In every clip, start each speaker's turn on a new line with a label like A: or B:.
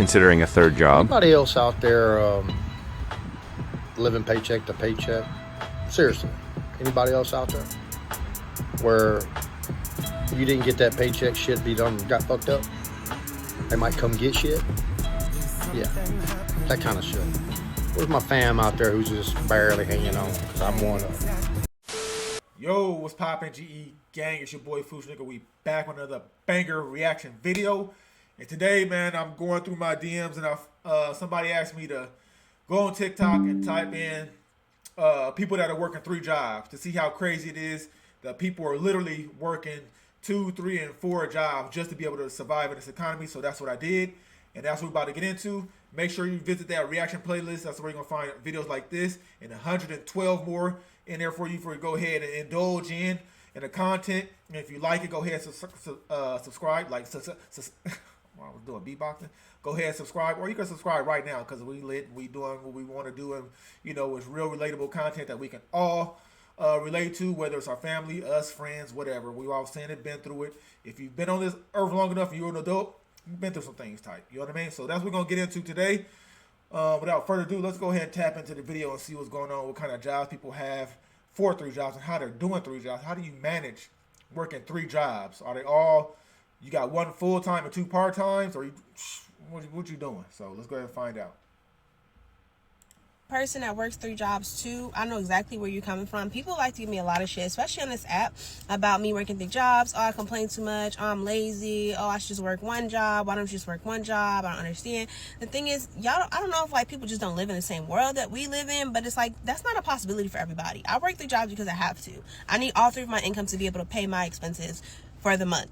A: considering a third job.
B: Anybody else out there living paycheck to paycheck? Seriously, anybody else out there where you didn't get that paycheck, shit be done, got fucked up? They might come get shit. Yeah, that kind of shit. Where's my fam out there who's just barely hanging on? Cause I'm one of them.
C: Yo, what's poppin', GE gang? It's your boy Foosh Nigga. We back with another banger reaction video. And today, man, I'm going through my DMs and somebody asked me to go on TikTok and type in people that are working 3 jobs to see how crazy it is that people are literally working 2, 3, and 4 jobs just to be able to survive in this economy. So that's what I did, and that's what we're about to get into. Make sure you visit that reaction playlist. That's where you're gonna find videos like this and 112 more in there for you to go ahead and indulge in the content. And if you like it, go ahead and subscribe. Like, I was doing beatboxing. Go ahead and subscribe, or you can subscribe right now because we doing what we want to do, and you know it's real relatable content that we can all relate to, whether it's our family, us, friends, whatever. We've all seen it, been through it. If you've been on this earth long enough and you're an adult, you've been through some things type. You know what I mean? So that's what we're gonna get into today. Without further ado, let's go ahead and tap into the video and see what's going on, what kind of jobs people have for 3 jobs, and how they're doing 3 jobs. How do you manage working 3 jobs? Are they all, you got 1 full-time and 2 part-times, or what you doing? So let's go ahead and find out.
D: Person that works 3 jobs too, I know exactly where you're coming from. People like to give me a lot of shit, especially on this app, about me working 3 jobs. Oh, I complain too much. Oh, I'm lazy. Oh, I should just work 1 job. Why don't you just work 1 job? I don't understand. The thing is, I don't know if like people just don't live in the same world that we live in, but it's like that's not a possibility for everybody. I work 3 jobs because I have to. I need all 3 of my income to be able to pay my expenses for the month.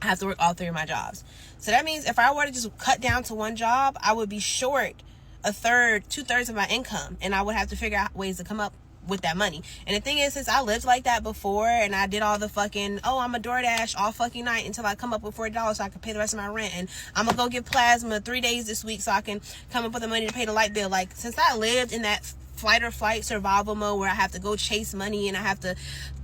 D: I have to work all 3 of my jobs. So that means if I were to just cut down to 1 job, I would be short a third, 2/3 of my income, and I would have to figure out ways to come up with that money. And the thing is, since I lived like that before, and I did all the fucking, oh, I'm a DoorDash all fucking night until I come up with $40 so I can pay the rest of my rent, and I'm gonna go get plasma 3 days this week so I can come up with the money to pay the light bill. Like, since I lived in that flight or flight survival mode where I have to go chase money and I have to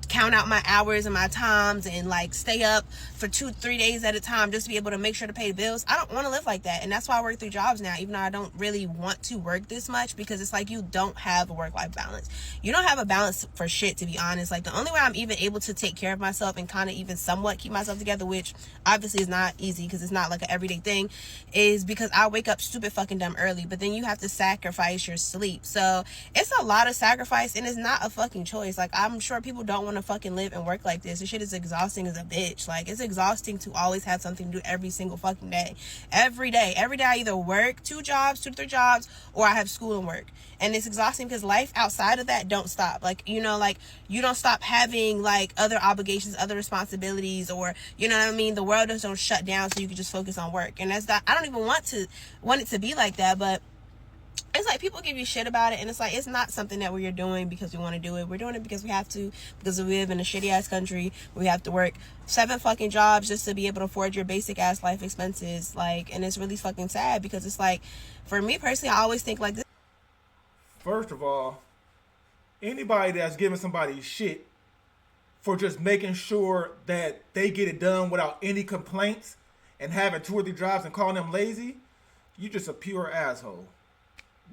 D: count out my hours and my times and like stay up for 2-3 days at a time just to be able to make sure to pay the bills, I don't want to live like that. And that's why I work 3 jobs now, even though I don't really want to work this much, because it's like you don't have a work-life balance. You don't have a balance for shit, to be honest. Like, the only way I'm even able to take care of myself and kind of even somewhat keep myself together, which obviously is not easy because it's not like an everyday thing, is because I wake up stupid fucking dumb early, but then you have to sacrifice your sleep. So it's a lot of sacrifice, and it's not a fucking choice. Like, I'm sure people don't want to fucking live and work like this. This shit is exhausting as a bitch. Like, it's exhausting to always have something to do every single fucking day. Every day I either work 2 jobs, 2 to 3 jobs, or I have school and work. And it's exhausting because life outside of that don't stop. Like, you know, like, you don't stop having like other obligations, other responsibilities, or, you know what I mean, the world just don't shut down so you can just focus on work. And that's not, I don't even want it to be like that, but it's like people give you shit about it, and it's like it's not something that we're doing because we want to do it. We're doing it because we have to, because we live in a shitty ass country. We have to work 7 fucking jobs just to be able to afford your basic ass life expenses. Like, and it's really fucking sad because it's like, for me personally, I always think like this.
C: First of all, anybody that's giving somebody shit for just making sure that they get it done without any complaints and having 2 or 3 jobs and calling them lazy, you just a pure asshole.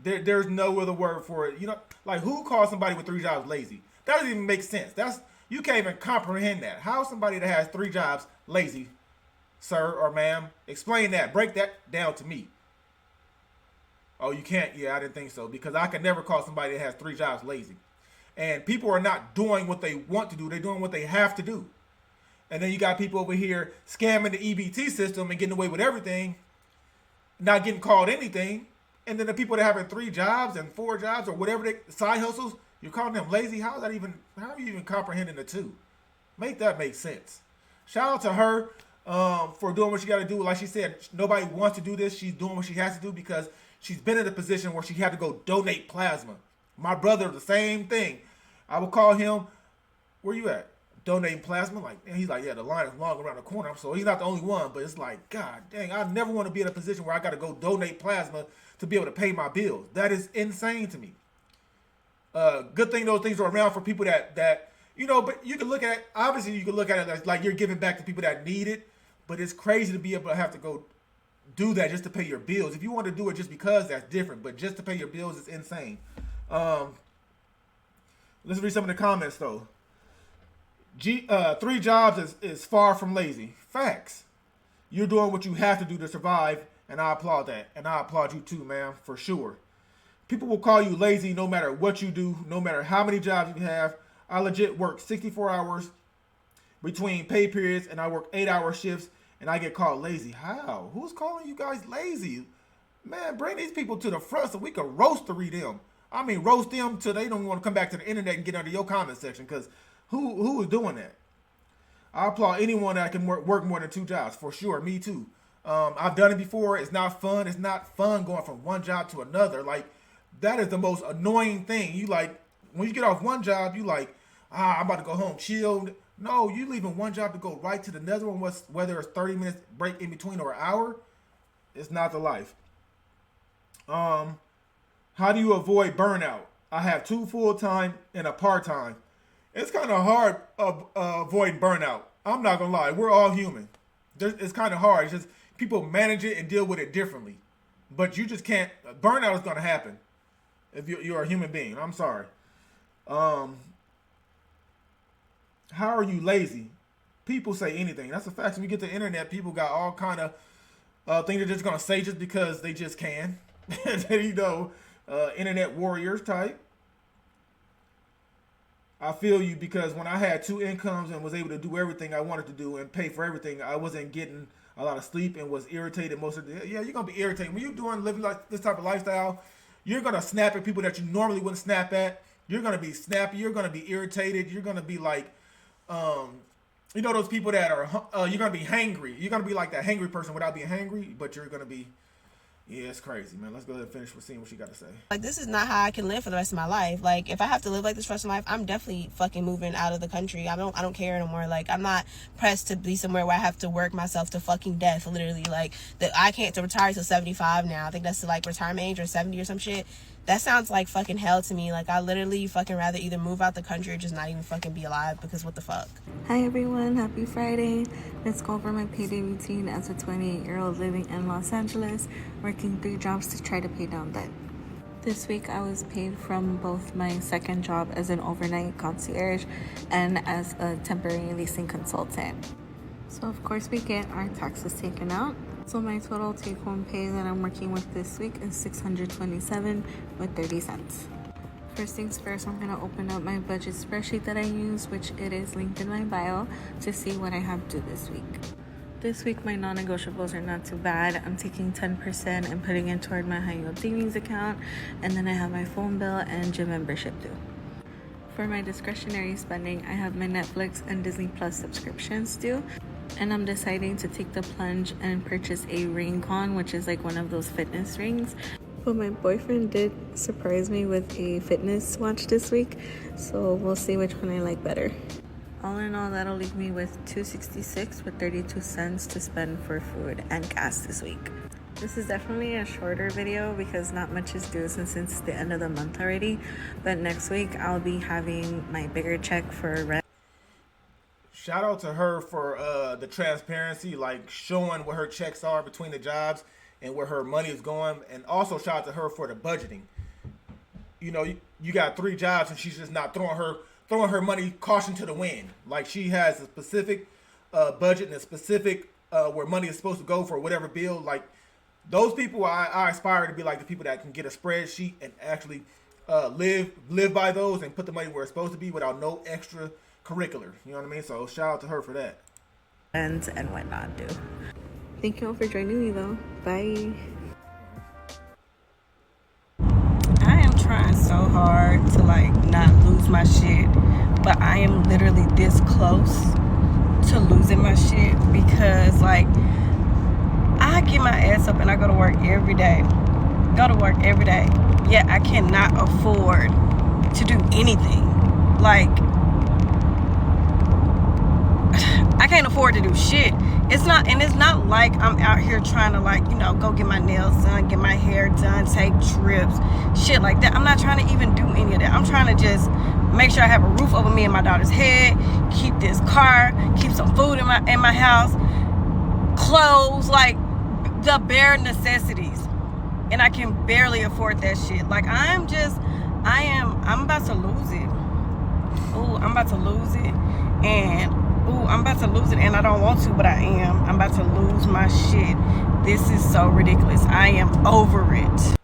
C: There's no other word for it. You know, like, who calls somebody with 3 jobs lazy? That doesn't even make sense. You can't even comprehend that. How is somebody that has 3 jobs lazy, sir or ma'am? Explain that. Break that down to me. Oh, you can't? Yeah, I didn't think so. Because I could never call somebody that has 3 jobs lazy. And people are not doing what they want to do. They're doing what they have to do. And then you got people over here scamming the EBT system and getting away with everything, not getting called anything. And then the people that having 3 jobs and 4 jobs or whatever, side hustles, you're calling them lazy? How are you even comprehending the 2? Make that make sense. Shout out to her for doing what she got to do. Like she said, nobody wants to do this. She's doing what she has to do because she's been in a position where she had to go donate plasma. My brother, the same thing. I would call him, where you at? Donating plasma? Like, and he's like, yeah, the line is long around the corner. So he's not the only one, but it's like, God dang, I never want to be in a position where I got to go donate plasma to be able to pay my bills. That is insane to me. Good thing those things are around for people that you know, but you can look at, obviously you can look at it as like you're giving back to people that need it, but it's crazy to be able to have to go do that just to pay your bills. If you want to do it just because, that's different. But just to pay your bills is insane. Let's read some of the comments though. 3 jobs is far from lazy. Facts. You're doing what you have to do to survive, and I applaud that. And I applaud you too, man, for sure. People will call you lazy no matter what you do, no matter how many jobs you have. I legit work 64 hours between pay periods, and I work 8-hour shifts, and I get called lazy. How? Who's calling you guys lazy? Man, bring these people to the front so we can roastery them. I mean, roast them till they don't want to come back to the internet and get under your comment section, because who is doing that? I applaud anyone that can work more than 2 jobs, for sure. Me too. I've done it before. It's not fun. It's not fun going from one job to another. Like, that is the most annoying thing. You like, when you get off one job, you like, I'm about to go home, chill. No, you leaving one job to go right to the another one, whether it's 30 minutes break in between or an hour. It's not the life. How do you avoid burnout? I have 2 full-time and a part-time. It's kind of hard avoiding burnout. I'm not going to lie. We're all human. It's kind of hard. It's just people manage it and deal with it differently. But you just can't. Burnout is going to happen if you're a human being. I'm sorry. How are you lazy? People say anything. That's a fact. When you get to the internet, people got all kind of things they're just going to say just because they just can. You know, internet warriors type. I feel you, because when I had 2 incomes and was able to do everything I wanted to do and pay for everything, I wasn't getting a lot of sleep and was irritated most of the day. Yeah, you're going to be irritated. When you're living like this type of lifestyle, you're going to snap at people that you normally wouldn't snap at. You're going to be snappy. You're going to be irritated. You're going to be like, you know, those people that are, you're going to be hangry. You're going to be like that hangry person without being hangry, but you're going to be, yeah, it's crazy, man. Let's go ahead and finish with seeing what she got to say.
D: Like, this is not how I can live for the rest of my life. Like, if I have to live like this for the rest of my life, I'm definitely fucking moving out of the country. I don't care anymore. Like, I'm not pressed to be somewhere where I have to work myself to fucking death, literally. Like, that I can't to retire till 75 now. I think that's the, like, retirement age, or 70 or some shit. That sounds like fucking hell to me. Like, I literally fucking rather either move out the country or just not even fucking be alive, because what the fuck.
A: Hi everyone, happy Friday. Let's go over my payday routine as a 28-year-old living in Los Angeles, working 3 jobs to try to pay down debt. This week I was paid from both my second job as an overnight concierge and as a temporary leasing consultant. So of course we get our taxes taken out. So my total take-home pay that I'm working with this week is $627.30. First things first, I'm going to open up my budget spreadsheet that I use, which it is linked in my bio, to see what I have due this week. This week my non-negotiables are not too bad. I'm taking 10% and putting it toward my high-yield savings account, and then I have my phone bill and gym membership due. For my discretionary spending, I have my Netflix and Disney Plus subscriptions due. And I'm deciding to take the plunge and purchase a ring con, which is like one of those fitness rings. But my boyfriend did surprise me with a fitness watch this week, so we'll see which one I like better. All in all, that'll leave me with $266.32 to spend for food and gas this week. This is definitely a shorter video because not much is due since it's the end of the month already. But next week I'll be having my bigger check for rent.
C: Shout out to her for the transparency, like showing what her checks are between the jobs and where her money is going. And also shout out to her for the budgeting. You know, you got 3 jobs and she's just not throwing her money caution to the wind. Like, she has a specific budget and a specific where money is supposed to go for whatever bill. Like, those people, I aspire to be like the people that can get a spreadsheet and actually live by those and put the money where it's supposed to be without no extra curricular. You know what I mean? So shout out to her for that.
A: And whatnot do. Thank you all for joining me though. Bye.
E: I am trying so hard to like not lose my shit, but I am literally this close to losing my shit because like I get my ass up and I go to work every day. Yet I cannot afford to do anything. Like, I can't afford to do shit. It's not like I'm out here trying to like, you know, go get my nails done, get my hair done, take trips, shit like that. I'm not trying to even do any of that. I'm trying to just make sure I have a roof over me and my daughter's head, keep this car, keep some food in my house, clothes, like the bare necessities, and I can barely afford that shit. Like, I'm about to lose it. Ooh, I'm about to lose it. And I'm about to lose it, and I don't want to, but I am. I'm about to lose my shit. This is so ridiculous. I am over it.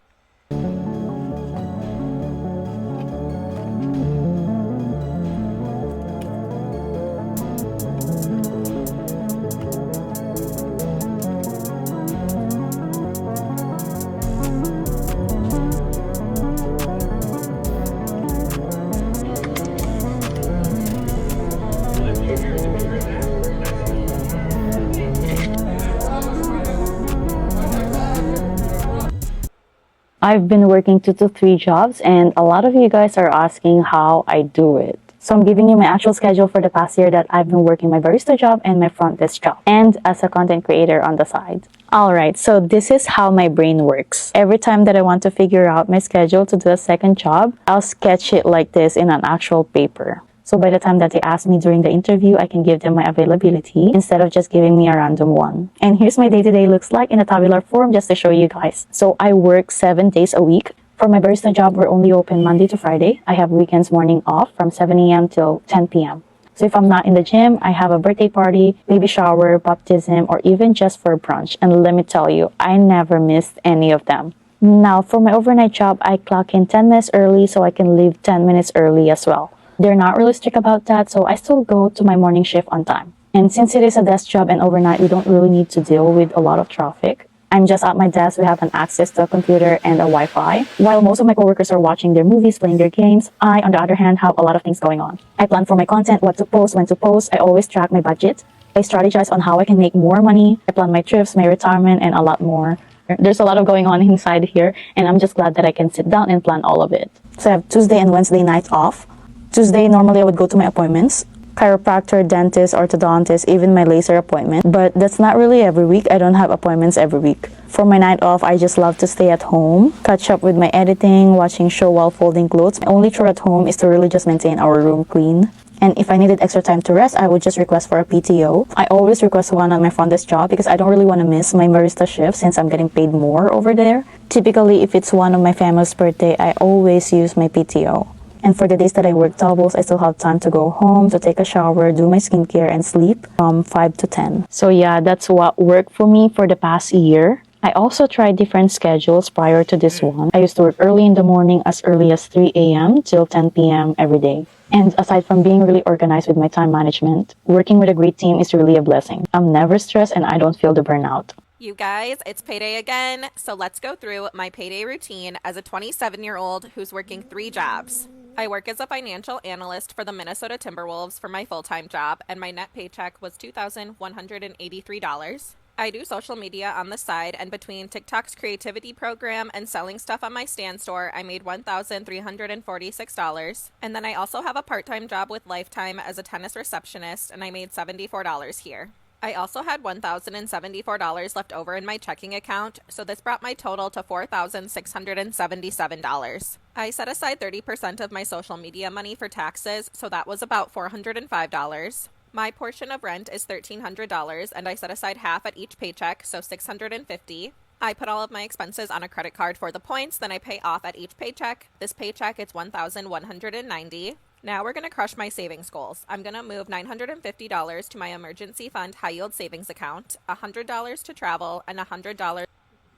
F: I've been working 2 to 3 jobs, and a lot of you guys are asking how I do it. So I'm giving you my actual schedule for the past year that I've been working my barista job and my front desk job, and as a content creator on the side. Alright, so this is how my brain works. Every time that I want to figure out my schedule to do a second job, I'll sketch it like this in an actual paper. So by the time that they ask me during the interview, I can give them my availability instead of just giving me a random one. And here's my day-to-day looks like in a tabular form just to show you guys. So I work 7 days a week. For my barista job, we're only open Monday to Friday. I have weekends morning off from 7 a.m. till 10 p.m. So if I'm not in the gym, I have a birthday party, baby shower, baptism, or even just for brunch. And let me tell you, I never missed any of them. Now, for my overnight job, I clock in 10 minutes early so I can leave 10 minutes early as well. They're not really strict about that, so I still go to my morning shift on time. And since it is a desk job and overnight, we don't really need to deal with a lot of traffic. I'm just at my desk. We have an access to a computer and a Wi-Fi. While most of my coworkers are watching their movies, playing their games, I, on the other hand, have a lot of things going on. I plan for my content, what to post, when to post. I always track my budget. I strategize on how I can make more money. I plan my trips, my retirement, and a lot more. There's a lot of going on inside here, and I'm just glad that I can sit down and plan all of it. So I have Tuesday and Wednesday night off. Tuesday, normally I would go to my appointments, chiropractor, dentist, orthodontist, even my laser appointment. But that's not really every week. I don't have appointments every week. For my night off, I just love to stay at home, catch up with my editing, watching show while folding clothes. My only chore at home is to really just maintain our room clean. And if I needed extra time to rest, I would just request for a PTO. I always request one on my front desk job because I don't really want to miss my barista shift since I'm getting paid more over there. Typically, if it's one of my family's birthday, I always use my PTO. And for the days that I work doubles, I still have time to go home, to take a shower, do my skincare, and sleep from 5 to 10. So yeah, that's what worked for me for the past year. I also tried different schedules prior to this one. I used to work early in the morning, as early as 3 a.m. till 10 p.m. every day. And aside from being really organized with my time management, working with a great team is really a blessing. I'm never stressed and I don't feel the burnout.
G: You guys, it's payday again, so let's go through my payday routine as a 27-year-old who's working 3 jobs. I work as a financial analyst for the Minnesota Timberwolves for my full-time job, and my net paycheck was $2,183. I do social media on the side, and between TikTok's creativity program and selling stuff on my stand store, I made $1,346. And then I also have a part-time job with Lifetime as a tennis receptionist, and I made $74 here. I also had $1,074 left over in my checking account, so this brought my total to $4,677. I set aside 30% of my social media money for taxes, so that was about $405. My portion of rent is $1,300, and I set aside half at each paycheck, so $650. I put all of my expenses on a credit card for the points, then I pay off at each paycheck. This paycheck is $1,190. Now we're going to crush my savings goals. I'm going to move $950 to my emergency fund high yield savings account, $100 to travel, and $100.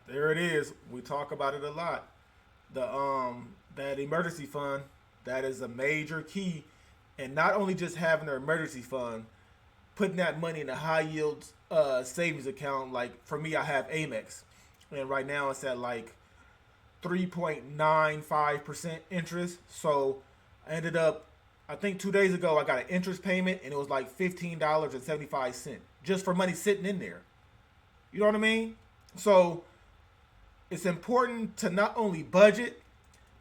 C: There it is. We talk about it a lot. That emergency fund, that is a major key. And not only just having an emergency fund, putting that money in a high yield savings account. Like for me, I have Amex, and right now it's at like 3.95% interest. So I ended up, I think 2 days ago, I got an interest payment, and it was like $15.75 just for money sitting in there. You know what I mean? So it's important to not only budget,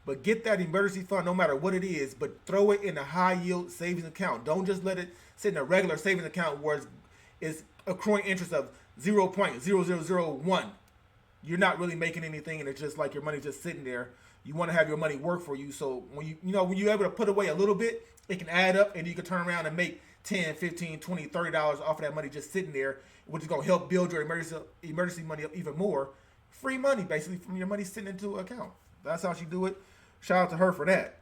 C: but get that emergency fund no matter what it is, but throw it in a high yield savings account. Don't just let it sit in a regular savings account where it's accruing interest of 0.0001. You're not really making anything, and it's just like your money's just sitting there. You want to have your money work for you. So when you're able to put away a little bit, it can add up, and you can turn around and make $10, $15, $20, $30 off of that money just sitting there, which is going to help build your emergency money up even more. Free money, basically, from your money sitting into an account. That's how she do it. Shout out to her for that.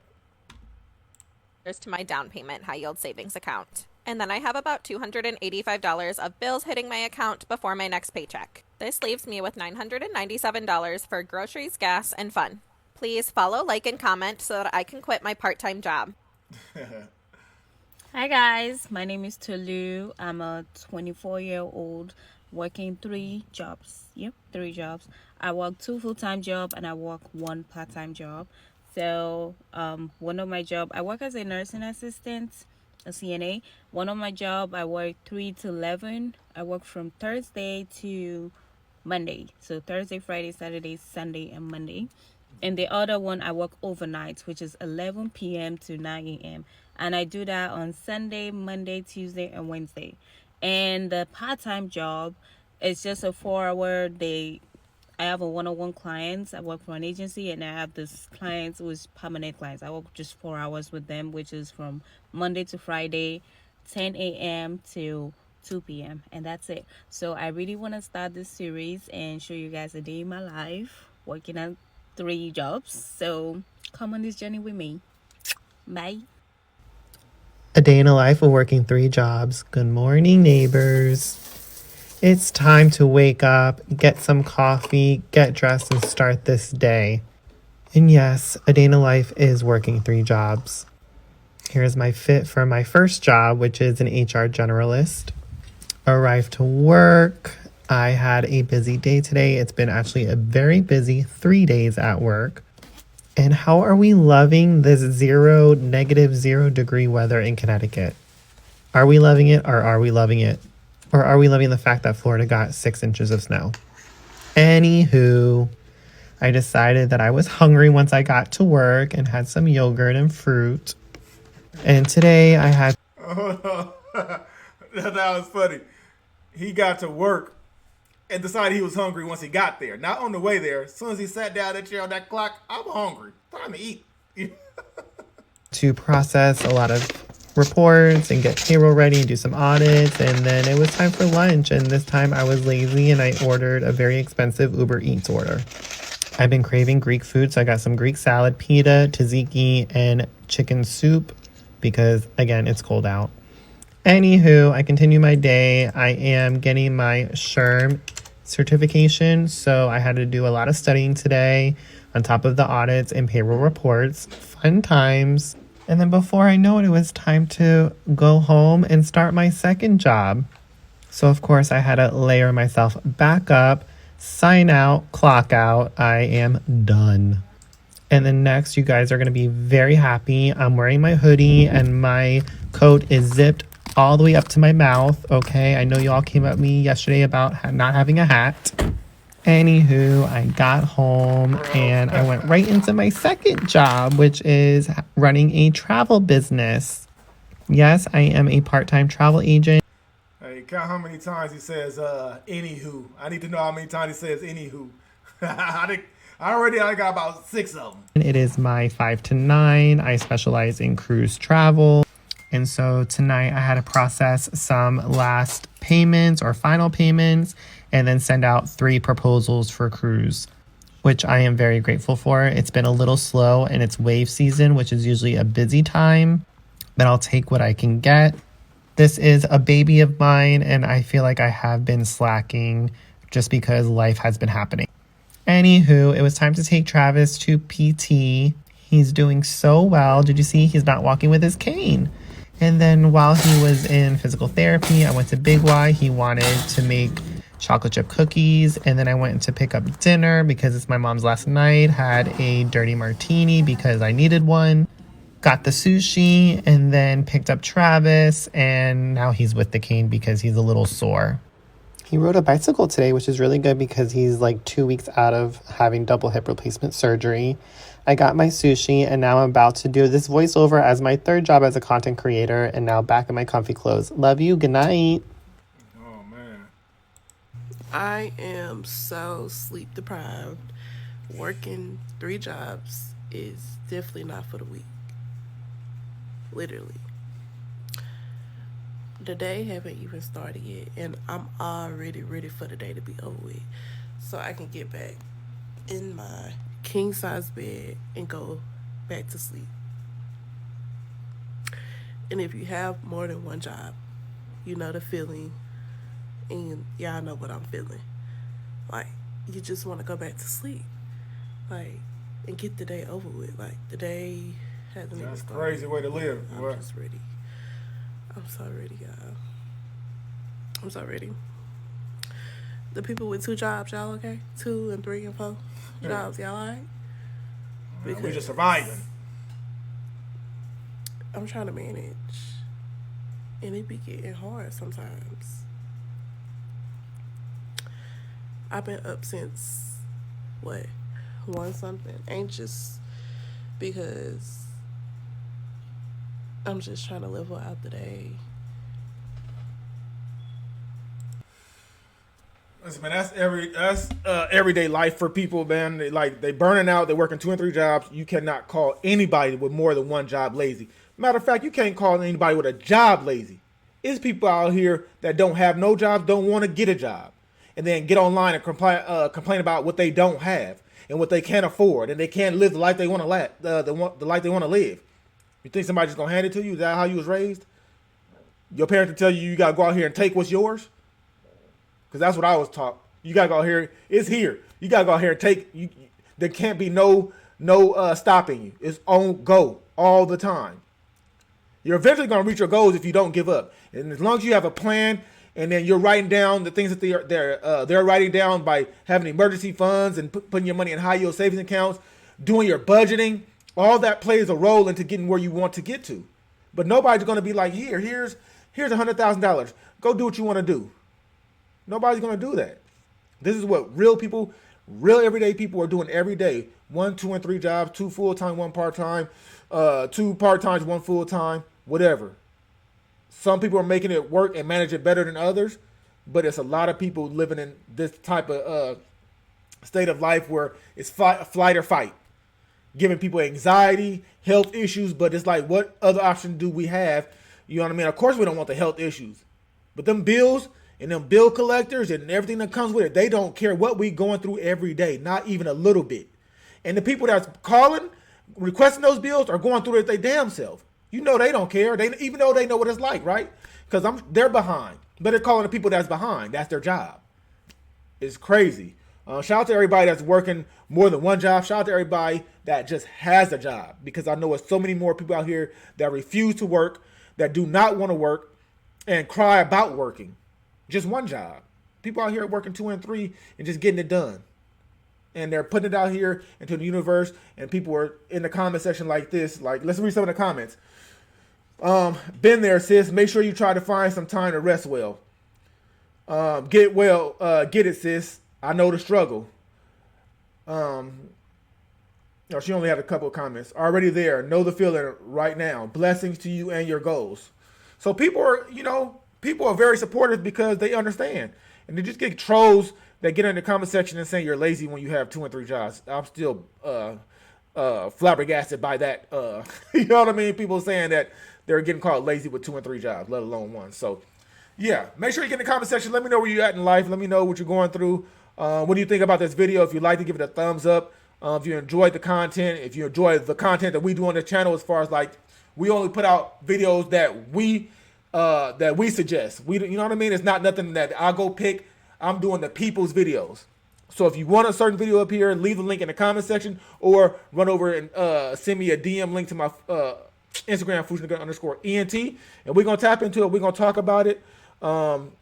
G: To my down payment high yield savings account. And then I have about $285 of bills hitting my account before my next paycheck. This leaves me with $997 for groceries, gas, and fun. Please follow, like, and comment so that I can quit my part-time job.
H: Hi guys, my name is Tolu. I'm a 24-year-old working 3 jobs. Yep, 3 jobs. I work 2 full-time jobs and I work 1 part-time job. So one of my job, I work as a nursing assistant, a CNA. One of my job, I work 3 to 11. I work from Thursday to Monday. So Thursday, Friday, Saturday, Sunday, and Monday. And the other one, I work overnight, which is 11 p.m. to 9 a.m. And I do that on Sunday, Monday, Tuesday, and Wednesday. And the part-time job is just a 4-hour day. I have a one-on-one clients. I work for an agency, and I have this clients who's permanent clients. I work just 4 hours with them, which is from Monday to Friday, 10 a.m. to 2 p.m. And that's it. So I really want to start this series and show you guys a day in my life working at 3 jobs. So come on this journey with me. Bye.
I: A day in a life of working 3 jobs. Good morning, neighbors. It's time to wake up, get some coffee, get dressed, and start this day. And yes, a day in a life is working 3 jobs. Here's my fit for my first job, which is an HR generalist. Arrived to work. I had a busy day today. It's been actually a very busy 3 days at work. And how are we loving this -0 degree weather in Connecticut? Are we loving it, or are we loving it? Or are we loving the fact that Florida got 6 inches of snow? Anywho, I decided that I was hungry once I got to work and had some yogurt and fruit. And today I had...
C: That was funny. He got to work and decided he was hungry once he got there. Not on the way there. As soon as he sat down that chair on that clock, I'm hungry. Time to eat.
I: to process a lot of reports and get payroll ready and do some audits, and then it was time for lunch, and this time I was lazy and I ordered a very expensive Uber Eats order. I've been craving Greek food, so I got some Greek salad, pita, tzatziki, and chicken soup because, again, it's cold out. Anywho, I continue my day. I am getting my SHRM certification, so I had to do a lot of studying today on top of the audits and payroll reports. Fun times. And then before I know it, it was time to go home and start my second job. So, of course, I had to layer myself back up, sign out, clock out. I am done. And then next, you guys are going to be very happy. I'm wearing my hoodie and my coat is zipped all the way up to my mouth. Okay, I know you all came at me yesterday about not having a hat. Anywho, I got home and I went right into my second job, which is running a travel business. Yes, I am a part-time travel agent.
C: Hey, count how many times he says, anywho. I need to know how many times he says, anywho. I got about 6 of them.
I: It is my 5 to 9. I specialize in cruise travel. And so tonight I had to process some last payments or final payments and then send out 3 proposals for cruise, which I am very grateful for. It's been a little slow and it's wave season, which is usually a busy time, but I'll take what I can get. This is a baby of mine and I feel like I have been slacking just because life has been happening. Anywho, it was time to take Travis to PT. He's doing so well. Did you see he's not walking with his cane? And then while he was in physical therapy, I went to Big Y. He wanted to make chocolate chip cookies. And then I went to pick up dinner because it's my mom's last night. Had a dirty martini because I needed one. Got the sushi and then picked up Travis. And now he's with the cane because he's a little sore. He rode a bicycle today, which is really good because he's like 2 weeks out of having double hip replacement surgery. I got my sushi and now I'm about to do this voiceover as my 3rd job as a content creator and now back in my comfy clothes. Love you. Good night.
C: Oh, man.
J: I am so sleep deprived. Working 3 jobs is definitely not for the weak. Literally. The day haven't even started yet, and I'm already ready for the day to be over with, so I can get back in my king size bed and go back to sleep. And if you have more than one job, you know the feeling, and y'all know what I'm feeling. Like, you just want to go back to sleep, like, and get the day over with. Like, the day hasn't even
C: That's a
J: started.
C: crazy way to live.
J: I'm just ready. I'm so ready, y'all. I'm so ready. The people with 2 jobs, y'all okay? 2 and 3 and 4 jobs, y'all alright?
C: We just surviving.
J: I'm trying to manage, and it be getting hard sometimes. I've been up since, 1 something, anxious, because I'm just trying to live out the day.
C: Listen, man, that's everyday life for people, man. They burning out. They're working 2 and 3 jobs. You cannot call anybody with more than 1 job lazy. Matter of fact, you can't call anybody with a job lazy. It's people out here that don't have no jobs, don't want to get a job, and then get online and complain about what they don't have and what they can't afford, and they can't live the life they want to the life they want to live. You think somebody's just gonna hand it to you? Is that how you was raised? Your parents will tell you gotta go out here and take what's yours? Because that's what I was taught. You gotta go out here. It's here. You gotta go out here and take. There can't be no stopping you. It's on go all the time. You're eventually gonna reach your goals if you don't give up. And as long as you have a plan, and then you're writing down the things that they're writing down by having emergency funds and putting your money in high yield savings accounts, doing your budgeting, all that plays a role into getting where you want to get to. But nobody's gonna be like, here's $100,000. Go do what you want to do. Nobody's going to do that. This is what real people, real everyday people are doing every day. 1, 2, and 3 jobs, 2 full-time, 1 part-time, 2 part-times, 1 full-time, whatever. Some people are making it work and manage it better than others, but it's a lot of people living in this type of state of life where it's flight or fight, giving people anxiety, health issues, but it's like, what other option do we have? You know what I mean? Of course we don't want the health issues, but them bills and them bill collectors and everything that comes with it, they don't care what we going through every day, not even a little bit. And the people that's calling, requesting those bills are going through it their damn self. You know they don't care. Even though they know what it's like, right? Because they're behind. But they're calling the people that's behind. That's their job. It's crazy. Shout out to everybody that's working more than 1 job. Shout out to everybody that just has a job. Because I know there's so many more people out here that refuse to work, that do not want to work, and cry about working. Just 1 job. People out here working 2 and 3 and just getting it done. And they're putting it out here into the universe, and people are in the comment section like this. Like, let's read some of the comments. Been there, sis. Make sure you try to find some time to rest well. Get it, sis. I know the struggle. No, she only had a couple of comments. Already there. Know the feeling right now. Blessings to you and your goals. So people are very supportive because they understand. And they just get trolls that get in the comment section and say you're lazy when you have 2 and 3 jobs. I'm still flabbergasted by that. You know what I mean? People saying that they're getting called lazy with 2 and 3 jobs, let alone 1. So, yeah, make sure you get in the comment section. Let me know where you're at in life. Let me know what you're going through. What do you think about this video? If you'd like to give it a thumbs up. If you enjoyed the content, if you enjoy the content that we do on this channel, as far as like, we only put out videos that we suggest. You know what I mean? It's not nothing that I'll go pick. I'm doing the people's videos. So if you want a certain video up here, leave the link in the comment section, or run over and send me a DM link to my Instagram, _ENT, and we're gonna tap into it. We're gonna talk about it, and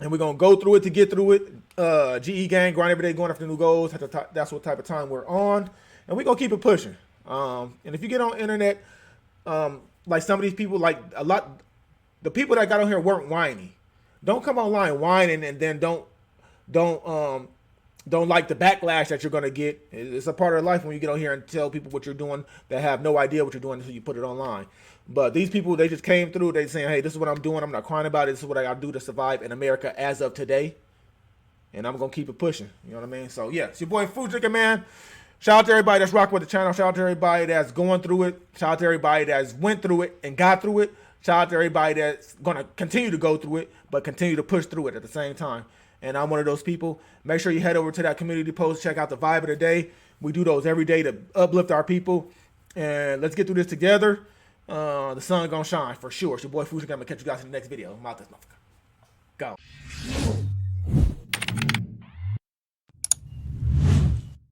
C: we're gonna go through it to get through it. GE gang, grind every day, going after new goals. That's what type of time we're on, and we're gonna keep it pushing. And if you get on internet, like some of these people, like the people that got on here weren't whiny. Don't come online whining and then don't like the backlash that you're gonna get. It's a part of life when you get on here and tell people what you're doing that have no idea what you're doing until you put it online. But these people, they just came through. They saying, hey, this is what I'm doing. I'm not crying about it. This is what I gotta do to survive in America as of today. And I'm gonna keep it pushing. You know what I mean? So yeah, it's your boy Food Drinking Man. Shout out to everybody that's rocking with the channel. Shout out to everybody that's going through it. Shout out to everybody that's went through it and got through it. Shout out to everybody that's going to continue to go through it, but continue to push through it at the same time. And I'm one of those people. Make sure you head over to that community post, check out the vibe of the day. We do those every day to uplift our people. And let's get through this together. The sun gonna shine for sure. It's your boy Fuji. I'm gonna catch you guys in the next video. I'm out this motherfucker. Go.